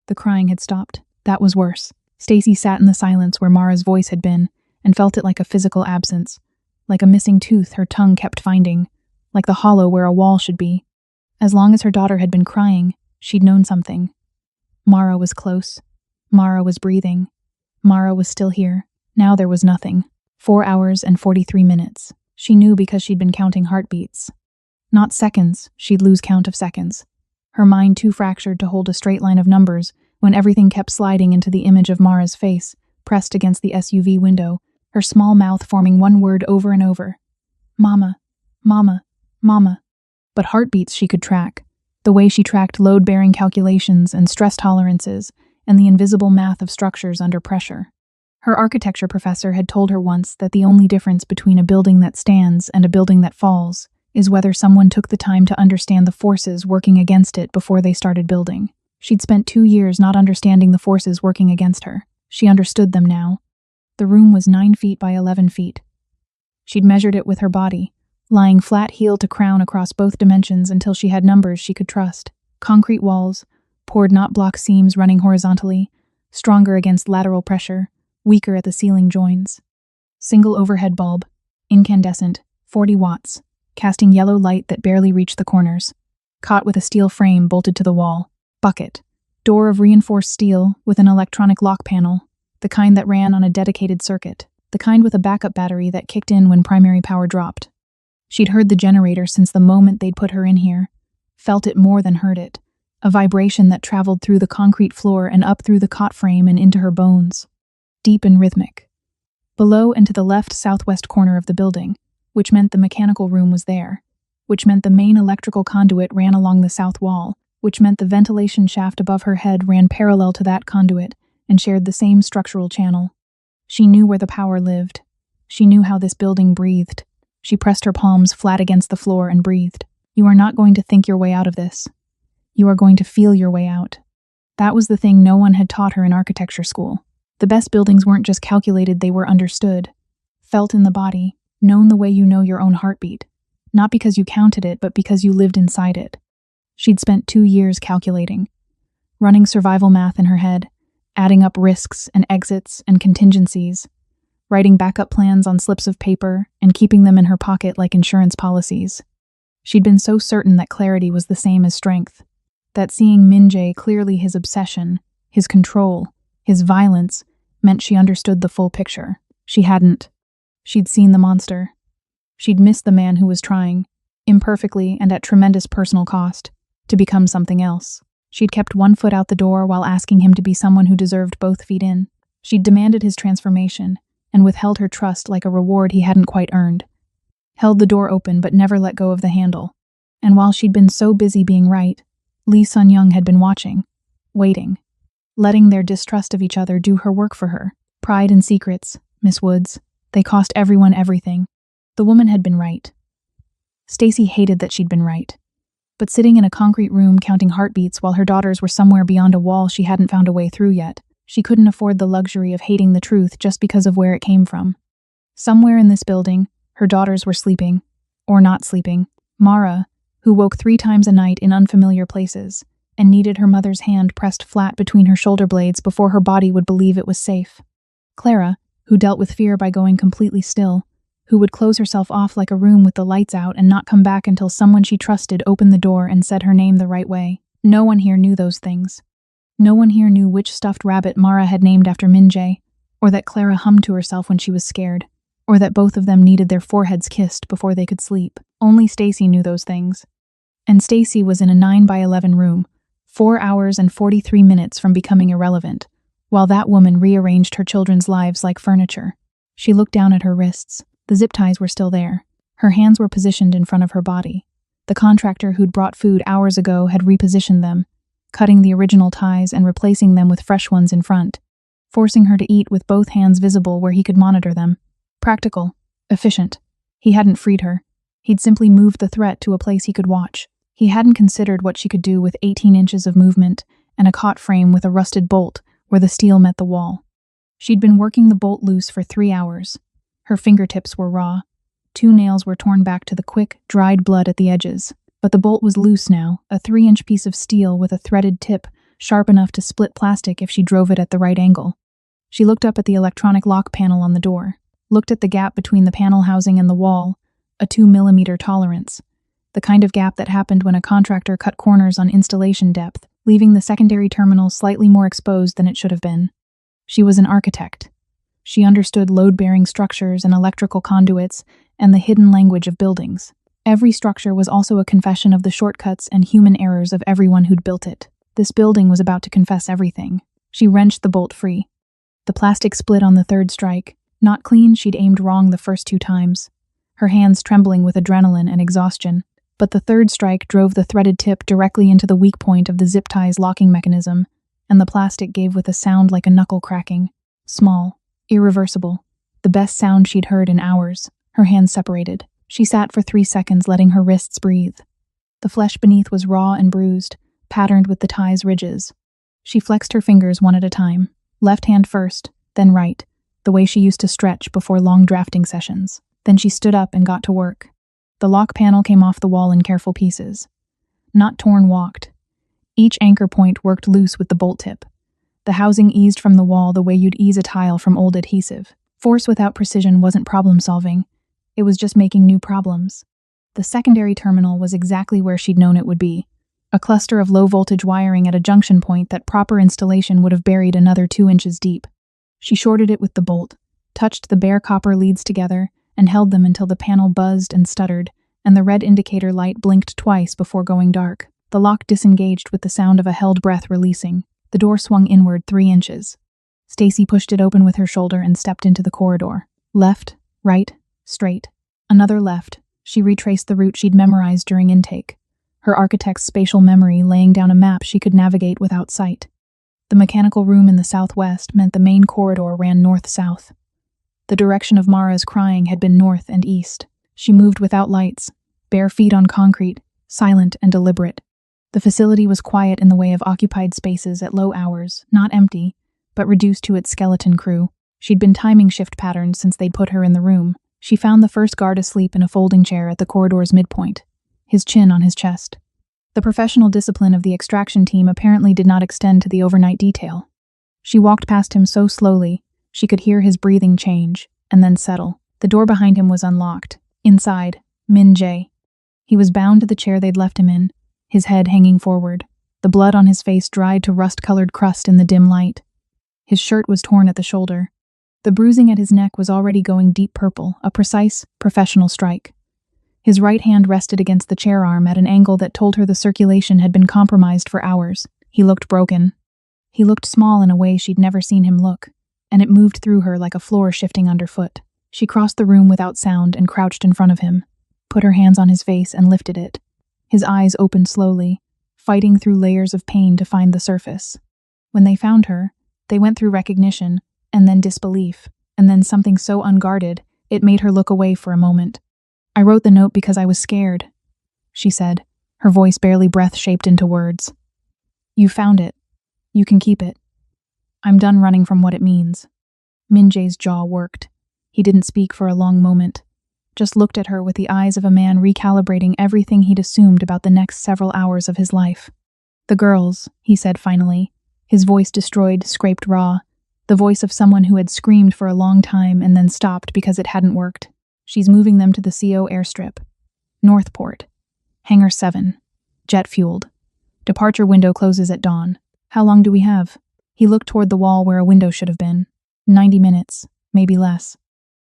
The crying had stopped. That was worse. Stacy sat in the silence where Mara's voice had been and felt it like a physical absence, like a missing tooth her tongue kept finding, like the hollow where a wall should be. As long as her daughter had been crying, she'd known something. Mara was close. Mara was breathing. Mara was still here. Now there was nothing. 4 hours and 43 minutes. She knew because she'd been counting heartbeats. Not seconds, she'd lose count of seconds. Her mind too fractured to hold a straight line of numbers when everything kept sliding into the image of Mara's face, pressed against the SUV window, her small mouth forming one word over and over. Mama, mama, mama. But heartbeats she could track, the way she tracked load-bearing calculations and stress tolerances and the invisible math of structures under pressure. Her architecture professor had told her once that the only difference between a building that stands and a building that falls is whether someone took the time to understand the forces working against it before they started building. She'd spent 2 years not understanding the forces working against her. She understood them now. The room was 9 feet by 11 feet. She'd measured it with her body, lying flat heel to crown across both dimensions until she had numbers she could trust. Concrete walls, poured knot block seams running horizontally, stronger against lateral pressure, weaker at the ceiling joins. Single overhead bulb, incandescent, 40 watts, casting yellow light that barely reached the corners. Caught with a steel frame bolted to the wall. Bucket. Door of reinforced steel with an electronic lock panel, the kind that ran on a dedicated circuit, the kind with a backup battery that kicked in when primary power dropped. She'd heard the generator since the moment they'd put her in here, felt it more than heard it, a vibration that traveled through the concrete floor and up through the cot frame and into her bones. Deep and rhythmic. Below and to the left southwest corner of the building, which meant the mechanical room was there, which meant the main electrical conduit ran along the south wall, which meant the ventilation shaft above her head ran parallel to that conduit and shared the same structural channel. She knew where the power lived. She knew how this building breathed. She pressed her palms flat against the floor and breathed. You are not going to think your way out of this. You are going to feel your way out. That was the thing no one had taught her in architecture school. The best buildings weren't just calculated, they were understood. Felt in the body, known the way you know your own heartbeat. Not because you counted it, but because you lived inside it. She'd spent 2 years calculating, running survival math in her head, adding up risks and exits and contingencies, writing backup plans on slips of paper and keeping them in her pocket like insurance policies. She'd been so certain that clarity was the same as strength, that seeing Min-jae clearly, his obsession, his control, his violence, meant she understood the full picture. She hadn't. She'd seen the monster. She'd missed the man who was trying, imperfectly and at tremendous personal cost, to become something else. She'd kept one foot out the door while asking him to be someone who deserved both feet in. She'd demanded his transformation and withheld her trust like a reward he hadn't quite earned. Held the door open but never let go of the handle. And while she'd been so busy being right, Lee Sun-young had been watching, waiting, letting their distrust of each other do her work for her. Pride and secrets, Miss Woods. They cost everyone everything. The woman had been right. Stacy hated that she'd been right. But sitting in a concrete room counting heartbeats while her daughters were somewhere beyond a wall she hadn't found a way through yet, she couldn't afford the luxury of hating the truth just because of where it came from. Somewhere in this building, her daughters were sleeping, or not sleeping. Mara, who woke 3 times a night in unfamiliar places, and needed her mother's hand pressed flat between her shoulder blades before her body would believe it was safe. Clara, who dealt with fear by going completely still, who would close herself off like a room with the lights out and not come back until someone she trusted opened the door and said her name the right way. No one here knew those things. No one here knew which stuffed rabbit Mara had named after Min-jae, or that Clara hummed to herself when she was scared, or that both of them needed their foreheads kissed before they could sleep. Only Stacy knew those things. And Stacy was in a 9 by 11 room, 4 hours and 43 minutes from becoming irrelevant, while that woman rearranged her children's lives like furniture. She looked down at her wrists. The zip ties were still there. Her hands were positioned in front of her body. The contractor who'd brought food hours ago had repositioned them, cutting the original ties and replacing them with fresh ones in front, forcing her to eat with both hands visible where he could monitor them. Practical. Efficient. He hadn't freed her. He'd simply moved the threat to a place he could watch. He hadn't considered what she could do with 18 inches of movement and a cot frame with a rusted bolt where the steel met the wall. She'd been working the bolt loose for 3 hours. Her fingertips were raw. 2 nails were torn back to the quick, dried blood at the edges. But the bolt was loose now, a 3-inch piece of steel with a threaded tip sharp enough to split plastic if she drove it at the right angle. She looked up at the electronic lock panel on the door, looked at the gap between the panel housing and the wall, a 2 mm tolerance, the kind of gap that happened when a contractor cut corners on installation depth, leaving the secondary terminal slightly more exposed than it should have been. She was an architect. She understood load-bearing structures and electrical conduits and the hidden language of buildings. Every structure was also a confession of the shortcuts and human errors of everyone who'd built it. This building was about to confess everything. She wrenched the bolt free. The plastic split on the third strike. Not clean, she'd aimed wrong the first 2 times, her hands trembling with adrenaline and exhaustion. But the third strike drove the threaded tip directly into the weak point of the zip tie's locking mechanism, and the plastic gave with a sound like a knuckle cracking. Small, irreversible, the best sound she'd heard in hours. Her hands separated. She sat for 3 seconds, letting her wrists breathe. The flesh beneath was raw and bruised, patterned with the tie's ridges. She flexed her fingers one at a time, left hand first, then right, the way she used to stretch before long drafting sessions. Then she stood up and got to work. The lock panel came off the wall in careful pieces. Not torn, walked. Each anchor point worked loose with the bolt tip. The housing eased from the wall the way you'd ease a tile from old adhesive. Force without precision wasn't problem-solving. It was just making new problems. The secondary terminal was exactly where she'd known it would be. A cluster of low-voltage wiring at a junction point that proper installation would have buried another 2 inches deep. She shorted it with the bolt, touched the bare copper leads together, and held them until the panel buzzed and stuttered, and the red indicator light blinked twice before going dark. The lock disengaged with the sound of a held breath releasing. The door swung inward 3 inches. Stacy pushed it open with her shoulder and stepped into the corridor. Left, right, straight. Another left. She retraced the route she'd memorized during intake, her architect's spatial memory laying down a map she could navigate without sight. The mechanical room in the southwest meant the main corridor ran north-south. The direction of Mara's crying had been north and east. She moved without lights, bare feet on concrete, silent and deliberate. The facility was quiet in the way of occupied spaces at low hours, not empty, but reduced to its skeleton crew. She'd been timing shift patterns since they'd put her in the room. She found the first guard asleep in a folding chair at the corridor's midpoint, his chin on his chest. The professional discipline of the extraction team apparently did not extend to the overnight detail. She walked past him so slowly, she could hear his breathing change, and then settle. The door behind him was unlocked. Inside, Min Jae. He was bound to the chair they'd left him in, his head hanging forward, the blood on his face dried to rust-colored crust in the dim light. His shirt was torn at the shoulder. The bruising at his neck was already going deep purple, a precise, professional strike. His right hand rested against the chair arm at an angle that told her the circulation had been compromised for hours. He looked broken. He looked small in a way she'd never seen him look, and it moved through her like a floor shifting underfoot. She crossed the room without sound and crouched in front of him, put her hands on his face and lifted it. His eyes opened slowly, fighting through layers of pain to find the surface. When they found her, they went through recognition, and then disbelief, and then something so unguarded, it made her look away for a moment. "I wrote the note because I was scared," she said, her voice barely breath-shaped into words. "You found it. You can keep it. I'm done running from what it means." Min Jae's jaw worked. He didn't speak for a long moment, just looked at her with the eyes of a man recalibrating everything he'd assumed about the next several hours of his life. "The girls," he said finally, his voice destroyed, scraped raw, the voice of someone who had screamed for a long time and then stopped because it hadn't worked. "She's moving them to the CO airstrip. Northport. Hangar 7. Jet-fueled. Departure window closes at dawn. How long do we have?" He looked toward the wall where a window should have been. 90 minutes, maybe less.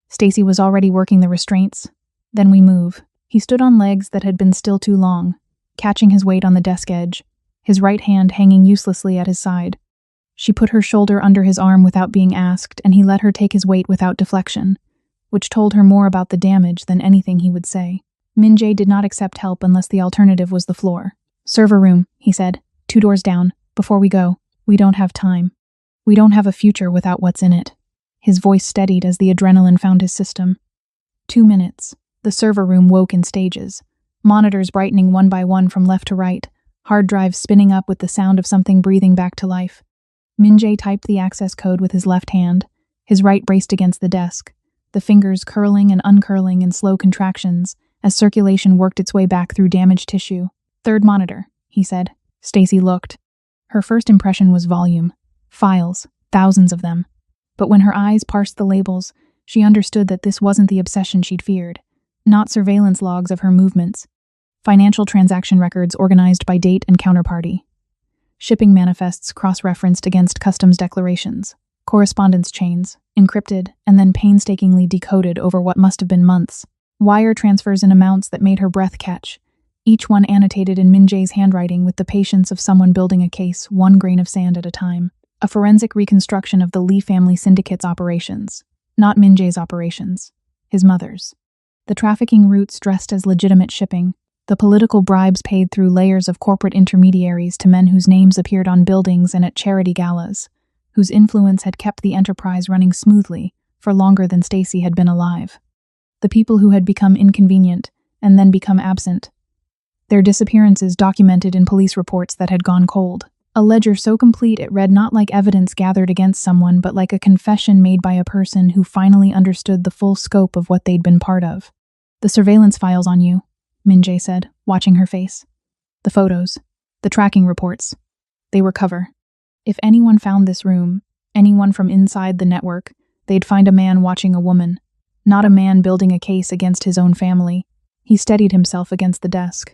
Stacy was already working the restraints. "Then we move." He stood on legs that had been still too long, catching his weight on the desk edge, his right hand hanging uselessly at his side. She put her shoulder under his arm without being asked, and he let her take his weight without deflection, which told her more about the damage than anything he would say. Min Jae did not accept help unless the alternative was the floor. "Server room," he said, 2 doors down. "Before we go, we don't have time. We don't have a future without what's in it." His voice steadied as the adrenaline found his system. 2 minutes. The server room woke in stages, monitors brightening one by one from left to right, hard drives spinning up with the sound of something breathing back to life. Min Jae typed the access code with his left hand, his right braced against the desk, the fingers curling and uncurling in slow contractions as circulation worked its way back through damaged tissue. "Third monitor," he said. Stacy looked. Her first impression was volume. Files, thousands of them. But when her eyes parsed the labels, she understood that this wasn't the obsession she'd feared. Not surveillance logs of her movements. Financial transaction records organized by date and counterparty. Shipping manifests cross-referenced against customs declarations. Correspondence chains, encrypted and then painstakingly decoded over what must have been months. Wire transfers in amounts that made her breath catch. Each one annotated in Min Jae's handwriting with the patience of someone building a case, one grain of sand at a time. A forensic reconstruction of the Lee family syndicate's operations. Not Min Jae's operations. His mother's. The trafficking routes dressed as legitimate shipping. The political bribes paid through layers of corporate intermediaries to men whose names appeared on buildings and at charity galas, whose influence had kept the enterprise running smoothly for longer than Stacy had been alive. The people who had become inconvenient and then become absent. Their disappearances documented in police reports that had gone cold. A ledger so complete it read not like evidence gathered against someone, but like a confession made by a person who finally understood the full scope of what they'd been part of. The surveillance files on you, Min Jae said, watching her face. The photos. The tracking reports. They were cover. If anyone found this room, anyone from inside the network, they'd find a man watching a woman. Not a man building a case against his own family. He steadied himself against the desk.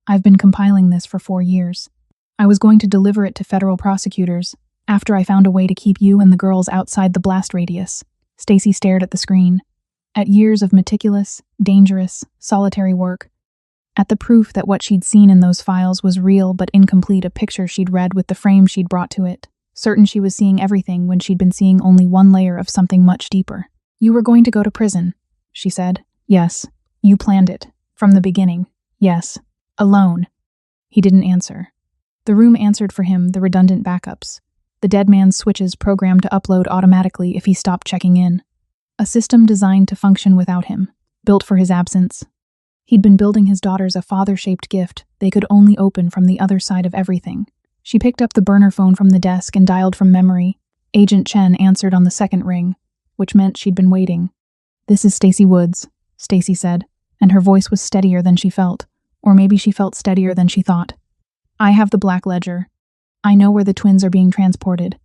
I've been compiling this for 4 years. I was going to deliver it to federal prosecutors after I found a way to keep you and the girls outside the blast radius. Stacy stared at the screen. At years of meticulous, dangerous, solitary work. At the proof that what she'd seen in those files was real but incomplete, a picture she'd read with the frame she'd brought to it. Certain she was seeing everything when she'd been seeing only one layer of something much deeper. You were going to go to prison, she said. Yes. You planned it. From the beginning. Yes. Alone. He didn't answer. The room answered for him the redundant backups. The dead man's switches programmed to upload automatically if he stopped checking in. A system designed to function without him. Built for his absence. He'd been building his daughters a father-shaped gift they could only open from the other side of everything. She picked up the burner phone from the desk and dialed from memory. Agent Chen answered on the second ring, which meant she'd been waiting. This is Stacy Woods, Stacy said, and her voice was steadier than she felt, or maybe she felt steadier than she thought. I have the black ledger. I know where the twins are being transported.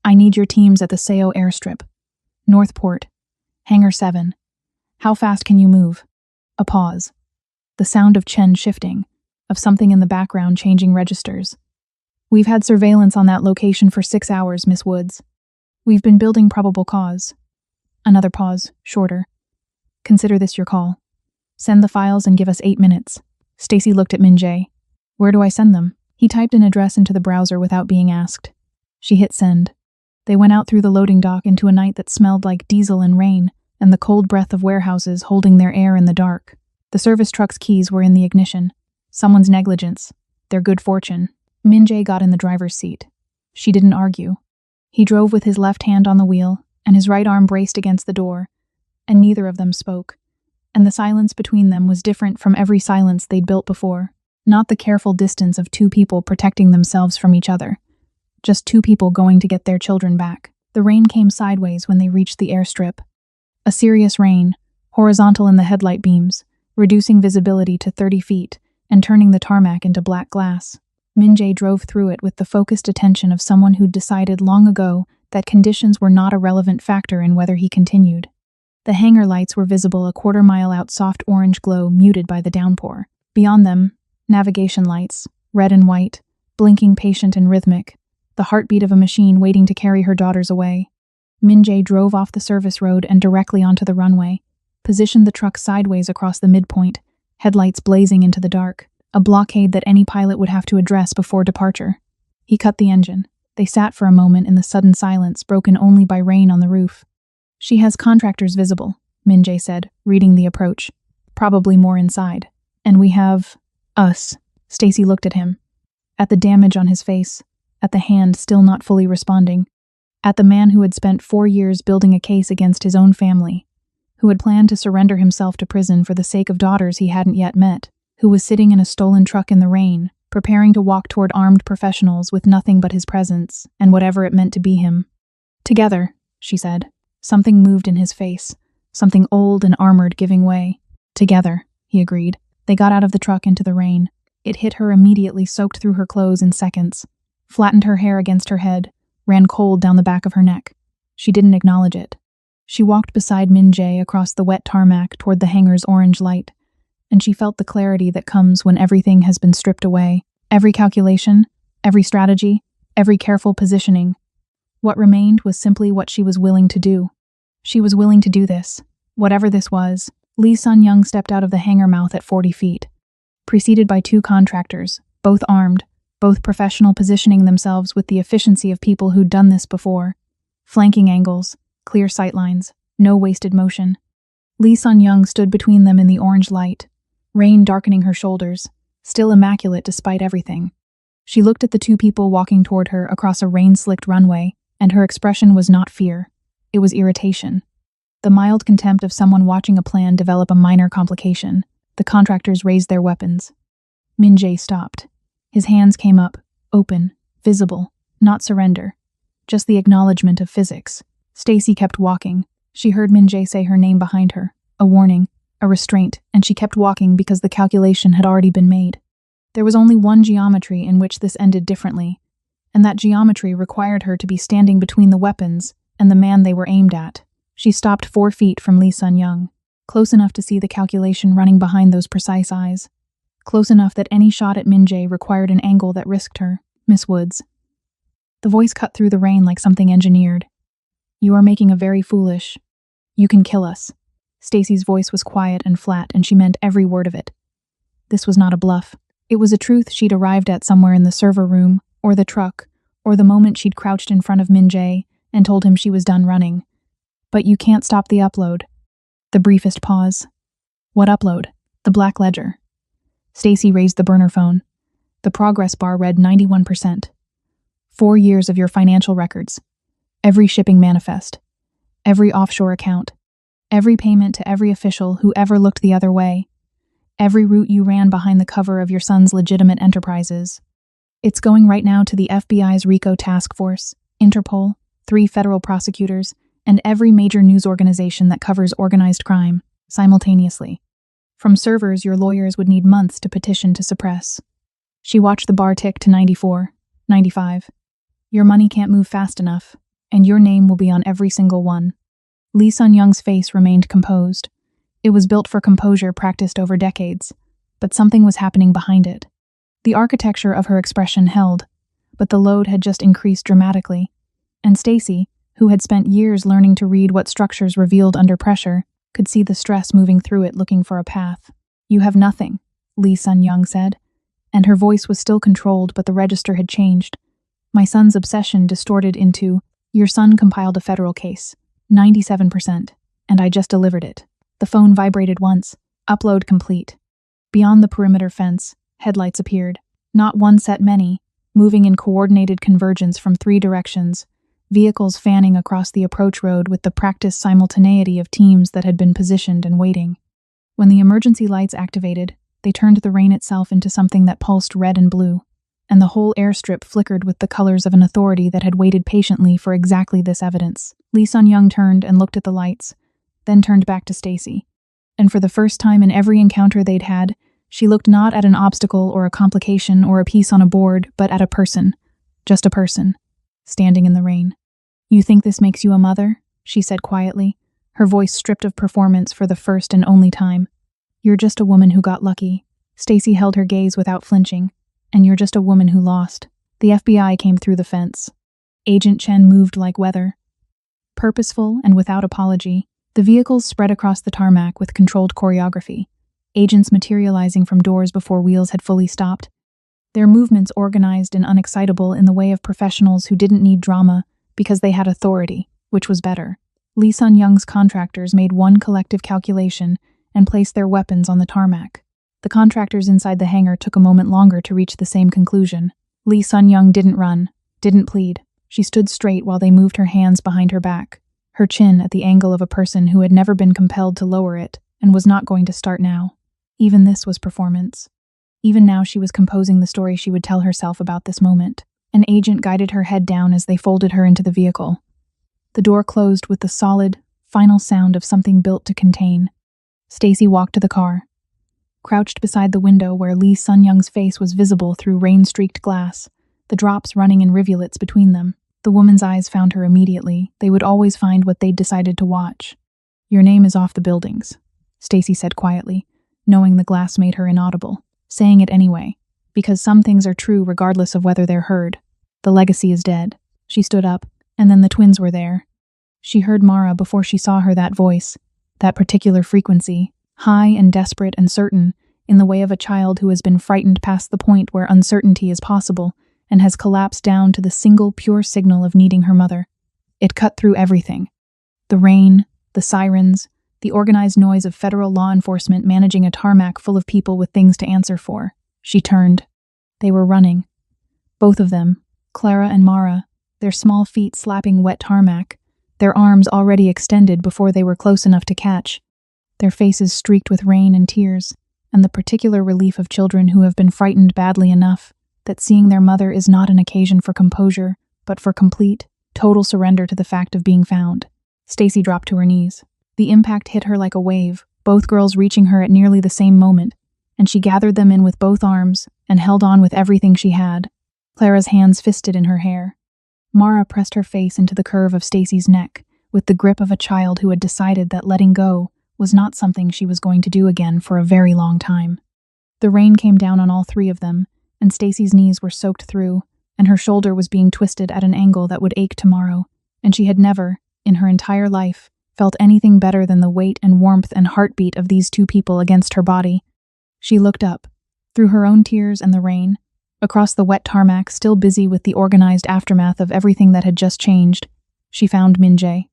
I need your teams at the Seo airstrip. Northport. Hangar 7. How fast can you move? A pause. The sound of Chen shifting, of something in the background changing registers. We've had surveillance on that location for 6 hours, Miss Woods. We've been building probable cause. Another pause, shorter. Consider this your call. Send the files and give us 8 minutes. Stacy looked at Min Jae. Where do I send them? He typed an address into the browser without being asked. She hit send. They went out through the loading dock into a night that smelled like diesel and rain, and the cold breath of warehouses holding their air in the dark. The service truck's keys were in the ignition. Someone's negligence. Their good fortune. Min Jae got in the driver's seat. She didn't argue. He drove with his left hand on the wheel, and his right arm braced against the door, and neither of them spoke. And the silence between them was different from every silence they'd built before. Not the careful distance of two people protecting themselves from each other. Just two people going to get their children back. The rain came sideways when they reached the airstrip. A serious rain, horizontal in the headlight beams, reducing visibility to 30 feet and turning the tarmac into black glass. Min Jae drove through it with the focused attention of someone who'd decided long ago that conditions were not a relevant factor in whether he continued. The hangar lights were visible a quarter-mile out, soft orange glow muted by the downpour. Beyond them, navigation lights, red and white, blinking patient and rhythmic, the heartbeat of a machine waiting to carry her daughters away. Min Jae drove off the service road and directly onto the runway, positioned the truck sideways across the midpoint, headlights blazing into the dark, a blockade that any pilot would have to address before departure. He cut the engine. They sat for a moment in the sudden silence, broken only by rain on the roof. She has contractors visible, Min Jae said, reading the approach. Probably more inside. And we have... us. Stacy looked at him. At the damage on his face. At the hand still not fully responding. At the man who had spent 4 years building a case against his own family. Who had planned to surrender himself to prison for the sake of daughters he hadn't yet met. Who was sitting in a stolen truck in the rain, preparing to walk toward armed professionals with nothing but his presence, and whatever it meant to be him. Together, she said. Something moved in his face. Something old and armored giving way. Together, he agreed. They got out of the truck into the rain. It hit her immediately, soaked through her clothes in seconds. flattened her hair against her head, ran cold down the back of her neck. She didn't acknowledge it. She walked beside Min Jae across the wet tarmac toward the hangar's orange light, and she felt the clarity that comes when everything has been stripped away. Every calculation, every strategy, every careful positioning. What remained was simply what she was willing to do. She was willing to do this. Whatever this was, Lee Sun-young stepped out of the hangar mouth at 40 feet, preceded by 2 contractors, both armed, both professional, positioning themselves with the efficiency of people who'd done this before. Flanking angles, clear sightlines, no wasted motion. Lee Sun-young stood between them in the orange light, rain darkening her shoulders, still immaculate despite everything. She looked at the 2 people walking toward her across a rain-slicked runway, and her expression was not fear. It was irritation. The mild contempt of someone watching a plan develop a minor complication. The contractors raised their weapons. Min Jae stopped. His hands came up, open, visible, not surrender. Just the acknowledgement of physics. Stacy kept walking. She heard Min Jae say her name behind her, a warning, a restraint, and she kept walking because the calculation had already been made. There was only one geometry in which this ended differently, and that geometry required her to be standing between the weapons and the man they were aimed at. She stopped 4 feet from Lee Sun-young, close enough to see the calculation running behind those precise eyes, close enough that any shot at Min Jae required an angle that risked her. Miss Woods. The voice cut through the rain like something engineered. You are making a very foolish. You can kill us. Stacy's voice was quiet and flat, and she meant every word of it. This was not a bluff. It was a truth she'd arrived at somewhere in the server room, or the truck, or the moment she'd crouched in front of Min Jae and told him she was done running. But you can't stop the upload. The briefest pause. What upload? The black ledger. Stacy raised the burner phone. The progress bar read 91%. 4 years of your financial records. Every shipping manifest. Every offshore account. Every payment to every official who ever looked the other way. Every route you ran behind the cover of your son's legitimate enterprises. It's going right now to the FBI's RICO task force, Interpol, 3 federal prosecutors, and every major news organization that covers organized crime, simultaneously. From servers your lawyers would need months to petition to suppress. She watched the bar tick to 94, 95. Your money can't move fast enough, and your name will be on every single one. Lee Sun-young's face remained composed. It was built for composure practiced over decades, but something was happening behind it. The architecture of her expression held, but the load had just increased dramatically, and Stacy, who had spent years learning to read what structures revealed under pressure, could see the stress moving through it looking for a path. You have nothing, Lee Sun-young said, and her voice was still controlled, but the register had changed. My son's obsession distorted into, your son compiled a federal case, 97%, and I just delivered it. The phone vibrated once. Upload complete. Beyond the perimeter fence, headlights appeared. Not one set, many, moving in coordinated convergence from 3 directions, vehicles fanning across the approach road with the practiced simultaneity of teams that had been positioned and waiting. When the emergency lights activated, they turned the rain itself into something that pulsed red and blue, and the whole airstrip flickered with the colors of an authority that had waited patiently for exactly this evidence. Lee Sun-young turned and looked at the lights, then turned back to Stacy. And for the first time in every encounter they'd had, she looked not at an obstacle or a complication or a piece on a board, but at a person. Just a person, standing in the rain. You think this makes you a mother? She said quietly, her voice stripped of performance for the first and only time. You're just a woman who got lucky. Stacy held her gaze without flinching. And you're just a woman who lost. The FBI came through the fence. Agent Chen moved like weather. Purposeful and without apology, the vehicles spread across the tarmac with controlled choreography, agents materializing from doors before wheels had fully stopped. Their movements organized and unexcitable in the way of professionals who didn't need drama because they had authority, which was better. Lee Sun-young's contractors made one collective calculation and placed their weapons on the tarmac. The contractors inside the hangar took a moment longer to reach the same conclusion. Lee Sun-young didn't run, didn't plead. She stood straight while they moved her hands behind her back, her chin at the angle of a person who had never been compelled to lower it and was not going to start now. Even this was performance. Even now she was composing the story she would tell herself about this moment. An agent guided her head down as they folded her into the vehicle. The door closed with the solid, final sound of something built to contain. Stacy walked to the car. Crouched beside the window where Lee Sun-young's face was visible through rain-streaked glass, the drops running in rivulets between them. The woman's eyes found her immediately. They would always find what they'd decided to watch. "Your name is off the buildings," Stacy said quietly, knowing the glass made her inaudible, saying it anyway, because some things are true regardless of whether they're heard. "The legacy is dead." She stood up, and then the twins were there. She heard Mara before she saw her, that voice, that particular frequency, high and desperate and certain, in the way of a child who has been frightened past the point where uncertainty is possible and has collapsed down to the single pure signal of needing her mother. It cut through everything. The rain, the sirens, the organized noise of federal law enforcement managing a tarmac full of people with things to answer for. She turned. They were running. Both of them, Clara and Mara, their small feet slapping wet tarmac, their arms already extended before they were close enough to catch, their faces streaked with rain and tears, and the particular relief of children who have been frightened badly enough that seeing their mother is not an occasion for composure, but for complete, total surrender to the fact of being found. Stacy dropped to her knees. The impact hit her like a wave, both girls reaching her at nearly the same moment, and she gathered them in with both arms and held on with everything she had. Clara's hands fisted in her hair. Mara pressed her face into the curve of Stacy's neck, with the grip of a child who had decided that letting go was not something she was going to do again for a very long time. The rain came down on all three of them, and Stacy's knees were soaked through, and her shoulder was being twisted at an angle that would ache tomorrow, and she had never, in her entire life, felt anything better than the weight and warmth and heartbeat of these two people against her body. She looked up, through her own tears and the rain, across the wet tarmac, still busy with the organized aftermath of everything that had just changed. She found Min-jae.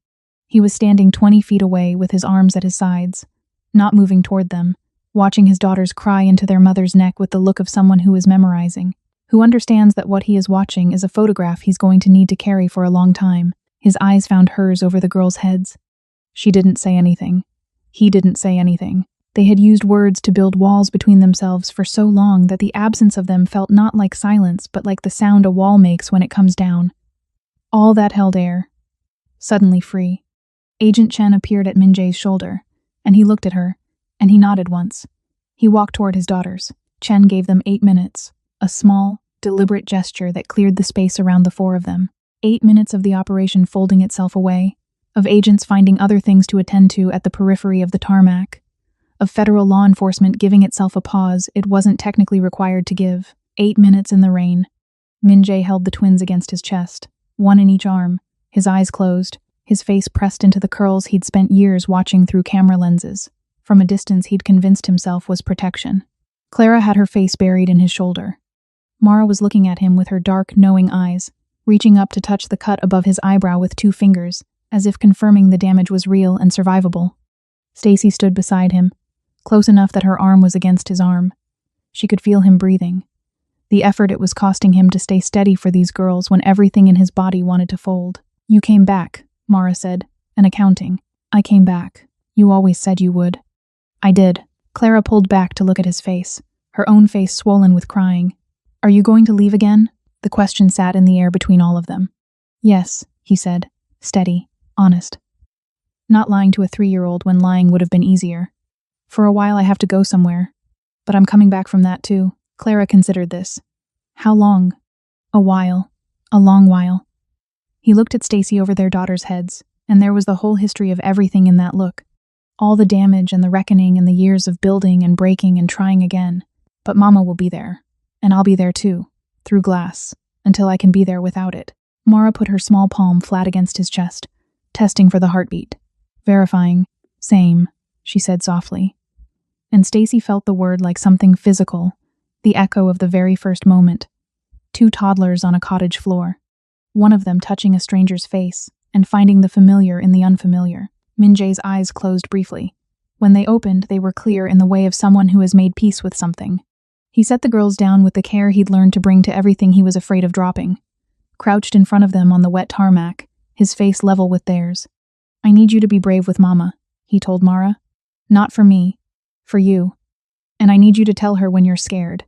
He was standing 20 feet away with his arms at his sides, not moving toward them, watching his daughters cry into their mother's neck with the look of someone who is memorizing, who understands that what he is watching is a photograph he's going to need to carry for a long time. His eyes found hers over the girls' heads. She didn't say anything. He didn't say anything. They had used words to build walls between themselves for so long that the absence of them felt not like silence, but like the sound a wall makes when it comes down. All that held air. Suddenly free. Agent Chen appeared at Min-jae's shoulder, and he looked at her, and he nodded once. He walked toward his daughters. Chen gave them 8 minutes, a small, deliberate gesture that cleared the space around the four of them. 8 minutes of the operation folding itself away, of agents finding other things to attend to at the periphery of the tarmac, of federal law enforcement giving itself a pause it wasn't technically required to give. 8 minutes in the rain. Min-jae held the twins against his chest, one in each arm, his eyes closed, his face pressed into the curls he'd spent years watching through camera lenses. From a distance he'd convinced himself was protection. Clara had her face buried in his shoulder. Mara was looking at him with her dark, knowing eyes, reaching up to touch the cut above his eyebrow with 2 fingers, as if confirming the damage was real and survivable. Stacy stood beside him, close enough that her arm was against his arm. She could feel him breathing. The effort it was costing him to stay steady for these girls when everything in his body wanted to fold. "You came back," Mara said, "an accounting. I came back. You always said you would." "I did." Clara pulled back to look at his face, her own face swollen with crying. "Are you going to leave again?" The question sat in the air between all of them. "Yes," he said, steady, honest. Not lying to a 3-year-old when lying would have been easier. "For a while I have to go somewhere. But I'm coming back from that too." Clara considered this. "How long?" "A while. A long while." He looked at Stacy over their daughters' heads, and there was the whole history of everything in that look. All the damage and the reckoning and the years of building and breaking and trying again. But Mama will be there. And I'll be there too, through glass, until I can be there without it. Mara put her small palm flat against his chest, testing for the heartbeat. Verifying. "Same," she said softly. And Stacy felt the word like something physical, the echo of the very first moment. 2 toddlers on a cottage floor. One of them touching a stranger's face and finding the familiar in the unfamiliar. Min-jae's eyes closed briefly. When they opened, they were clear in the way of someone who has made peace with something. He set the girls down with the care he'd learned to bring to everything he was afraid of dropping. Crouched in front of them on the wet tarmac, his face level with theirs. "I need you to be brave with Mama," he told Mara. "Not for me. For you. And I need you to tell her when you're scared.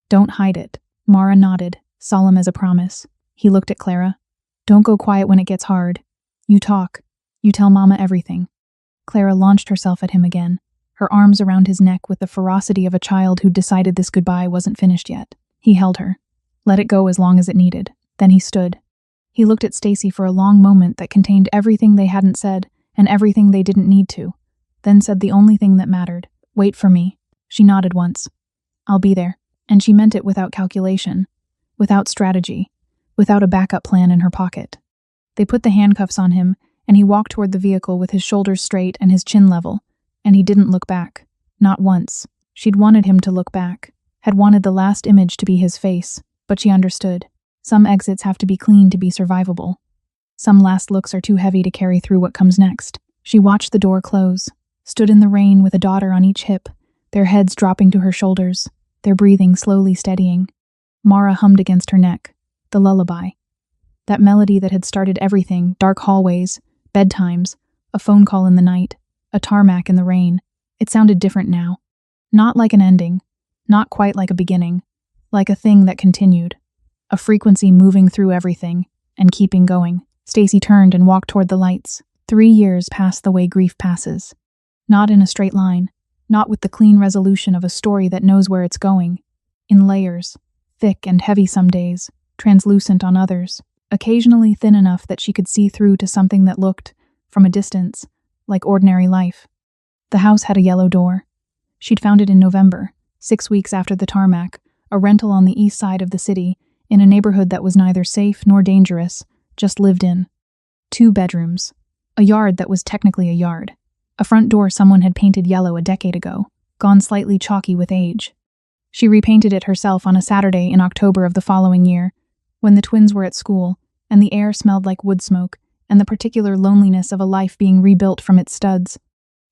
Don't hide it." Mara nodded, solemn as a promise. He looked at Clara. "Don't go quiet when it gets hard. You talk. You tell Mama everything." Clara launched herself at him again, her arms around his neck with the ferocity of a child who'd decided this goodbye wasn't finished yet. He held her. let it go as long as it needed. Then he stood. He looked at Stacy for a long moment that contained everything they hadn't said and everything they didn't need to, then said the only thing that mattered. Wait for me. She nodded once. I'll be there. And she meant it without calculation, without strategy, without a backup plan in her pocket. They put the handcuffs on him, and he walked toward the vehicle with his shoulders straight and his chin level, and he didn't look back. Not once. She'd wanted him to look back, had wanted the last image to be his face, but she understood. Some exits have to be clean to be survivable. Some last looks are too heavy to carry through what comes next. She watched the door close, stood in the rain with a daughter on each hip, their heads dropping to her shoulders, their breathing slowly steadying. Mara hummed against her neck, the lullaby. That melody that had started everything, dark hallways, bedtimes, a phone call in the night, a tarmac in the rain. It sounded different now. Not like an ending, not quite like a beginning, like a thing that continued. A frequency moving through everything, and keeping going. Stacy turned and walked toward the lights. 3 years passed the way grief passes. Not in a straight line, not with the clean resolution of a story that knows where it's going. In layers, thick and heavy some days, translucent on others, occasionally thin enough that she could see through to something that looked, from a distance, like ordinary life. The house had a yellow door. She'd found it in November, 6 weeks after the tarmac, a rental on the east side of the city, in a neighborhood that was neither safe nor dangerous, just lived in. 2 bedrooms. A yard that was technically a yard. A front door someone had painted yellow a decade ago, gone slightly chalky with age. She repainted it herself on a Saturday in October of the following year, when the twins were at school, and the air smelled like wood smoke, and the particular loneliness of a life being rebuilt from its studs.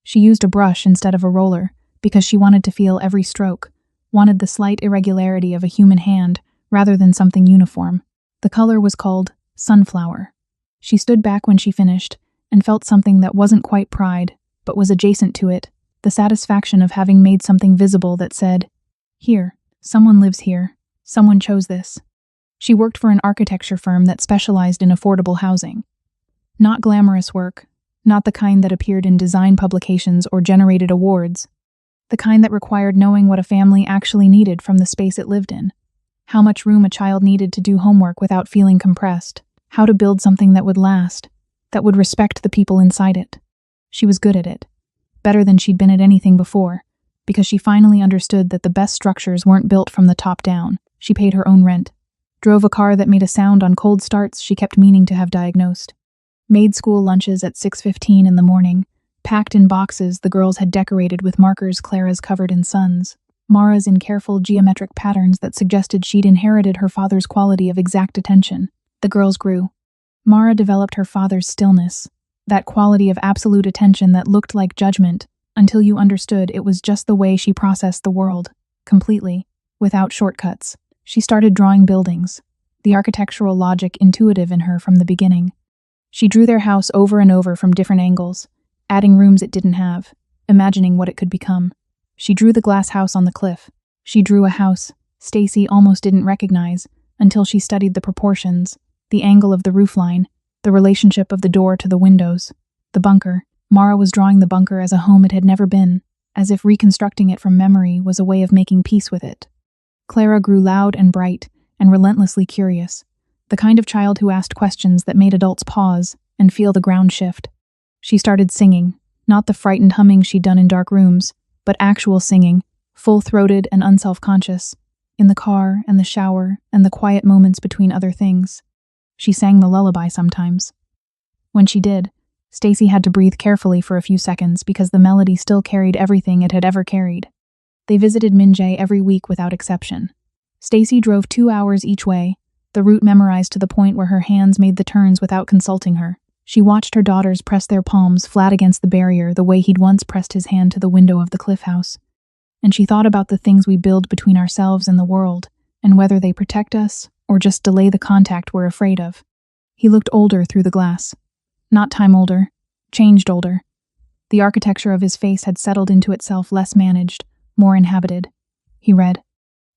She used a brush instead of a roller, because she wanted to feel every stroke, wanted the slight irregularity of a human hand, rather than something uniform. The color was called sunflower. She stood back when she finished, and felt something that wasn't quite pride, but was adjacent to it, the satisfaction of having made something visible that said, "Here, someone lives here, someone chose this." She worked for an architecture firm that specialized in affordable housing. Not glamorous work, not the kind that appeared in design publications or generated awards, the kind that required knowing what a family actually needed from the space it lived in, how much room a child needed to do homework without feeling compressed, how to build something that would last, that would respect the people inside it. She was good at it, better than she'd been at anything before, because she finally understood that the best structures weren't built from the top down. She paid her own rent, drove a car that made a sound on cold starts she kept meaning to have diagnosed, made school lunches at 6:15 in the morning, packed in boxes the girls had decorated with markers Clara's covered in suns, Mara's in careful geometric patterns that suggested she'd inherited her father's quality of exact attention. The girls grew. Mara developed her father's stillness, that quality of absolute attention that looked like judgment, until you understood it was just the way she processed the world, completely, without shortcuts. She started drawing buildings, the architectural logic intuitive in her from the beginning. She drew their house over and over from different angles, adding rooms it didn't have, imagining what it could become. She drew the glass house on the cliff. She drew a house Stacy almost didn't recognize until she studied the proportions, the angle of the roofline, the relationship of the door to the windows, the bunker. Mara was drawing the bunker as a home it had never been, as if reconstructing it from memory was a way of making peace with it. Clara grew loud and bright and relentlessly curious, the kind of child who asked questions that made adults pause and feel the ground shift. She started singing, not the frightened humming she'd done in dark rooms, but actual singing, full-throated and unself-conscious, in the car and the shower and the quiet moments between other things. She sang the lullaby sometimes. When she did, Stacy had to breathe carefully for a few seconds because the melody still carried everything it had ever carried. They visited Minjae every week without exception. Stacy drove 2 hours each way, the route memorized to the point where her hands made the turns without consulting her. She watched her daughters press their palms flat against the barrier the way he'd once pressed his hand to the window of the cliff house. And she thought about the things we build between ourselves and the world, and whether they protect us or just delay the contact we're afraid of. He looked older through the glass. Not time older, changed older. The architecture of his face had settled into itself less managed, more inhabited. He read.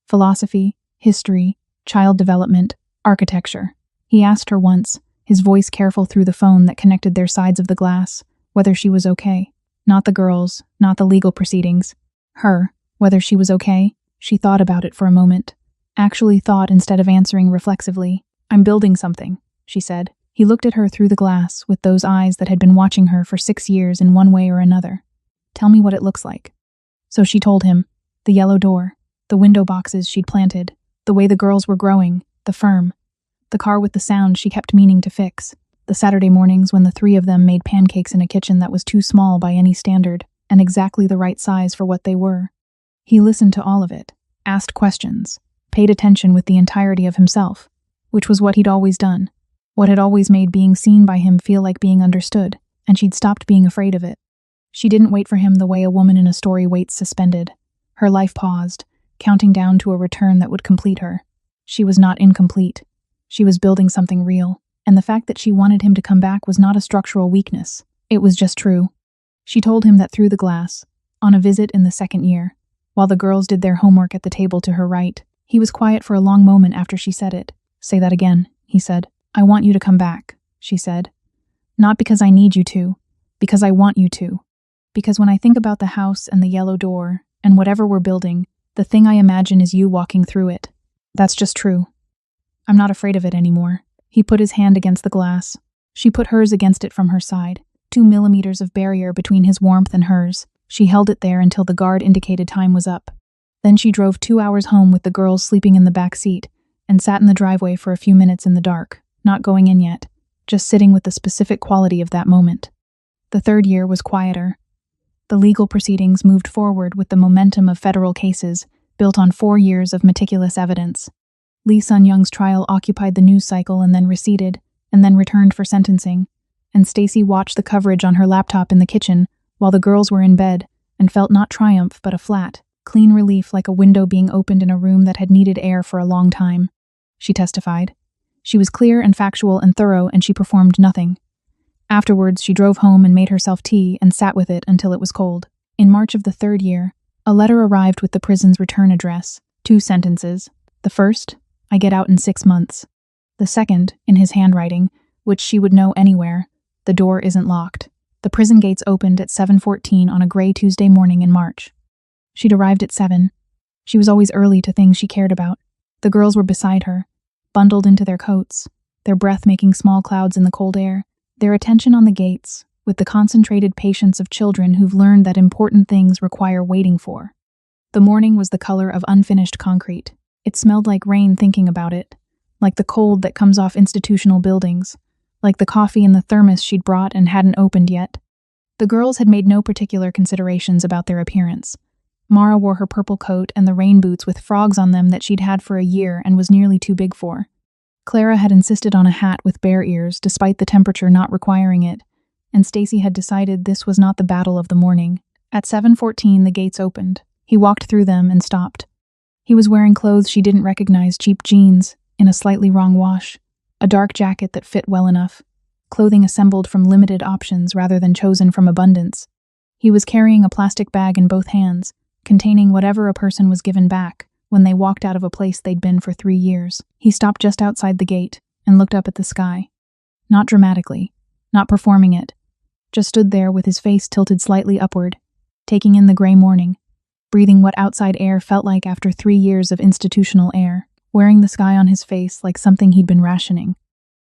Philosophy, history, child development, architecture. He asked her once, his voice careful through the phone that connected their sides of the glass, whether she was okay. Not the girls, not the legal proceedings. Her, whether she was okay. She thought about it for a moment. actually thought instead of answering reflexively. "I'm building something," she said. He looked at her through the glass with those eyes that had been watching her for 6 years in one way or another. "Tell me what it looks like." So she told him. The yellow door, the window boxes she'd planted, the way the girls were growing, the firm, the car with the sound she kept meaning to fix, the Saturday mornings when the three of them made pancakes in a kitchen that was too small by any standard and exactly the right size for what they were. He listened to all of it, asked questions, paid attention with the entirety of himself, which was what he'd always done, what had always made being seen by him feel like being understood, and she'd stopped being afraid of it. She didn't wait for him the way a woman in a story waits suspended. Her life paused, counting down to a return that would complete her. She was not incomplete. She was building something real, and the fact that she wanted him to come back was not a structural weakness. It was just true. She told him that through the glass, on a visit in the 2nd year, while the girls did their homework at the table to her right. He was quiet for a long moment after she said it. "Say that again," he said. "I want you to come back," she said. "Not because I need you to, because I want you to. Because when I think about the house and the yellow door, and whatever we're building, the thing I imagine is you walking through it. That's just true. I'm not afraid of it anymore." He put his hand against the glass. She put hers against it from her side, 2 millimeters of barrier between his warmth and hers. She held it there until the guard indicated time was up. Then she drove 2 hours home with the girls sleeping in the back seat, and sat in the driveway for a few minutes in the dark, not going in yet, just sitting with the specific quality of that moment. The 3rd year was quieter. The legal proceedings moved forward with the momentum of federal cases, built on 4 years of meticulous evidence. Lee Sun-young's trial occupied the news cycle and then receded, and then returned for sentencing, and Stacy watched the coverage on her laptop in the kitchen while the girls were in bed, and felt not triumph but a flat, clean relief like a window being opened in a room that had needed air for a long time. She testified. She was clear and factual and thorough, and she performed nothing. Afterwards, she drove home and made herself tea and sat with it until it was cold. In March of the 3rd year, a letter arrived with the prison's return address. 2 sentences. The first, "I get out in 6 months." The second, in his handwriting, which she would know anywhere, "The door isn't locked." The prison gates opened at 7:14 on a gray Tuesday morning in March. She'd arrived at 7. She was always early to things she cared about. The girls were beside her, bundled into their coats, their breath making small clouds in the cold air, their attention on the gates, with the concentrated patience of children who've learned that important things require waiting for. The morning was the color of unfinished concrete. It smelled like rain thinking about it, like the cold that comes off institutional buildings, like the coffee in the thermos she'd brought and hadn't opened yet. The girls had made no particular considerations about their appearance. Mara wore her purple coat and the rain boots with frogs on them that she'd had for a year and was nearly too big for. Clara had insisted on a hat with bear ears despite the temperature not requiring it, and Stacy had decided this was not the battle of the morning. At 7:14 the gates opened. He walked through them and stopped. He was wearing clothes she didn't recognize, cheap jeans, in a slightly wrong wash, a dark jacket that fit well enough, clothing assembled from limited options rather than chosen from abundance. He was carrying a plastic bag in both hands, containing whatever a person was given back when they walked out of a place they'd been for 3 years. He stopped just outside the gate and looked up at the sky. Not dramatically, not performing it, just stood there with his face tilted slightly upward, taking in the gray morning, breathing what outside air felt like after 3 years of institutional air, wearing the sky on his face like something he'd been rationing.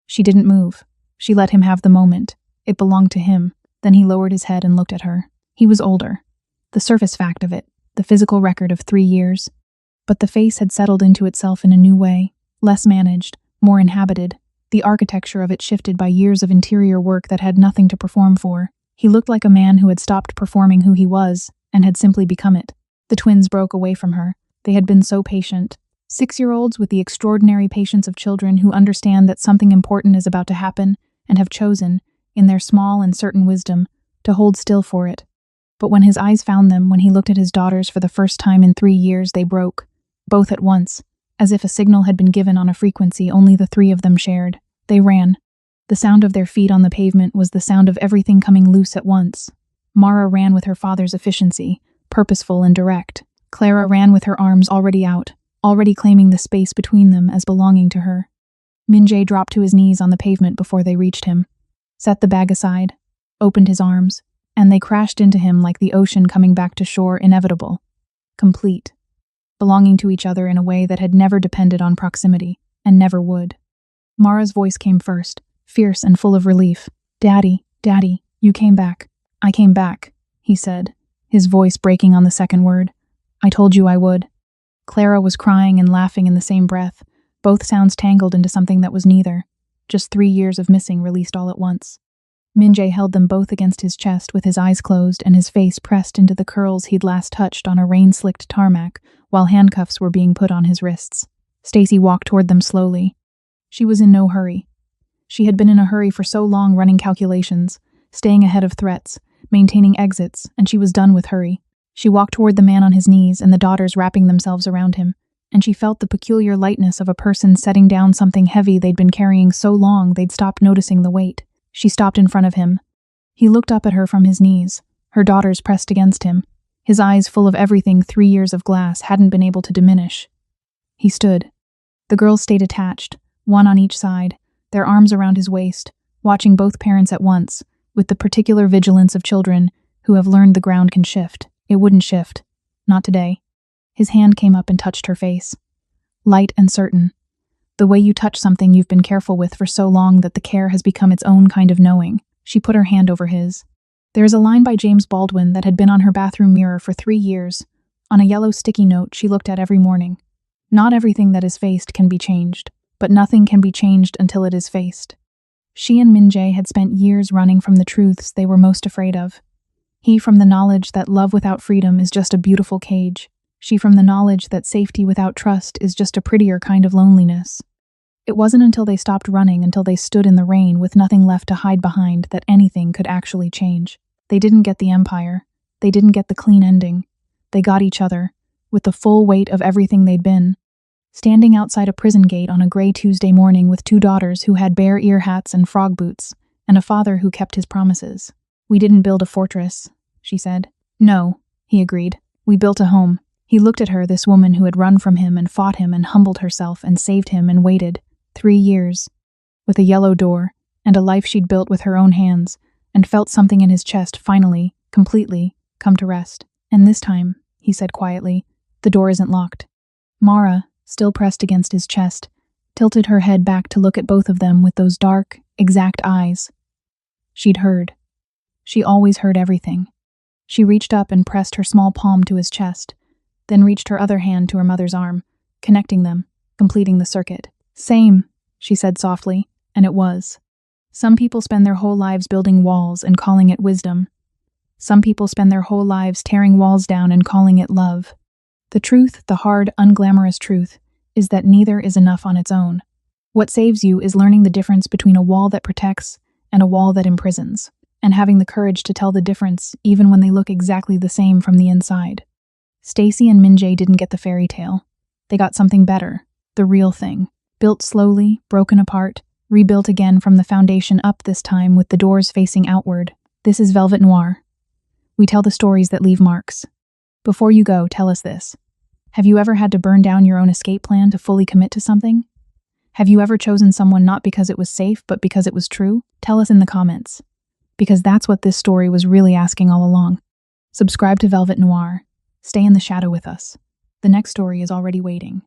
She didn't move. She let him have the moment. It belonged to him. Then he lowered his head and looked at her. He was older. The surface fact of it, the physical record of 3 years. But the face had settled into itself in a new way, less managed, more inhabited. The architecture of it shifted by years of interior work that had nothing to perform for. He looked like a man who had stopped performing who he was and had simply become it. The twins broke away from her. They had been so patient. 6-year-olds with the extraordinary patience of children who understand that something important is about to happen and have chosen, in their small and certain wisdom, to hold still for it. But when his eyes found them, when he looked at his daughters for the first time in 3 years, they broke, both at once, as if a signal had been given on a frequency only the 3 of them shared. They ran. The sound of their feet on the pavement was the sound of everything coming loose at once. Mara ran with her father's efficiency, purposeful and direct. Clara ran with her arms already out, already claiming the space between them as belonging to her. Minjae dropped to his knees on the pavement before they reached him, set the bag aside, opened his arms, and they crashed into him like the ocean coming back to shore, inevitable, complete. belonging to each other in a way that had never depended on proximity, and never would. Mara's voice came first, fierce and full of relief. "Daddy, Daddy, you came back." "I came back," he said, his voice breaking on the second word. "I told you I would." Clara was crying and laughing in the same breath, both sounds tangled into something that was neither. Just 3 years of missing released all at once. Minjae held them both against his chest with his eyes closed and his face pressed into the curls he'd last touched on a rain-slicked tarmac while handcuffs were being put on his wrists. Stacy walked toward them slowly. She was in no hurry. She had been in a hurry for so long running calculations, staying ahead of threats, maintaining exits, and she was done with hurry. She walked toward the man on his knees and the daughters wrapping themselves around him, and she felt the peculiar lightness of a person setting down something heavy they'd been carrying so long they'd stopped noticing the weight. She stopped in front of him. He looked up at her from his knees, her daughters pressed against him, his eyes full of everything 3 years of glass hadn't been able to diminish. He stood. The girls stayed attached, one on each side, their arms around his waist, watching both parents at once, with the particular vigilance of children who have learned the ground can shift. It wouldn't shift. Not today. His hand came up and touched her face. Light and certain. The way you touch something you've been careful with for so long that the care has become its own kind of knowing. She put her hand over his. There is a line by James Baldwin that had been on her bathroom mirror for 3 years, on a yellow sticky note she looked at every morning. Not everything that is faced can be changed, but nothing can be changed until it is faced. She and Minjae had spent years running from the truths they were most afraid of. He from the knowledge that love without freedom is just a beautiful cage. She from the knowledge that safety without trust is just a prettier kind of loneliness. It wasn't until they stopped running, until they stood in the rain with nothing left to hide behind, that anything could actually change. They didn't get the empire. They didn't get the clean ending. They got each other, with the full weight of everything they'd been. Standing outside a prison gate on a gray Tuesday morning with 2 daughters who had bear ear hats and frog boots, and a father who kept his promises. "We didn't build a fortress," she said. "No," he agreed. "We built a home." He looked at her, this woman who had run from him and fought him and humbled herself and saved him and waited 3 years, with a yellow door and a life she'd built with her own hands, and felt something in his chest finally, completely, come to rest. "And this time," he said quietly, "the door isn't locked." Mara, still pressed against his chest, tilted her head back to look at both of them with those dark, exact eyes. She'd heard. She always heard everything. She reached up and pressed her small palm to his chest, then reached her other hand to her mother's arm, connecting them, completing the circuit. "Same," she said softly, and it was. Some people spend their whole lives building walls and calling it wisdom. Some people spend their whole lives tearing walls down and calling it love. The truth, the hard, unglamorous truth, is that neither is enough on its own. What saves you is learning the difference between a wall that protects and a wall that imprisons, and having the courage to tell the difference even when they look exactly the same from the inside. Stacy and Minjae didn't get the fairy tale. They got something better, the real thing. Built slowly, broken apart, rebuilt again from the foundation up, this time with the doors facing outward. This is Velvet Noir. We tell the stories that leave marks. Before you go, tell us this. Have you ever had to burn down your own escape plan to fully commit to something? Have you ever chosen someone not because it was safe, but because it was true? Tell us in the comments. Because that's what this story was really asking all along. Subscribe to Velvet Noir. Stay in the shadow with us. The next story is already waiting.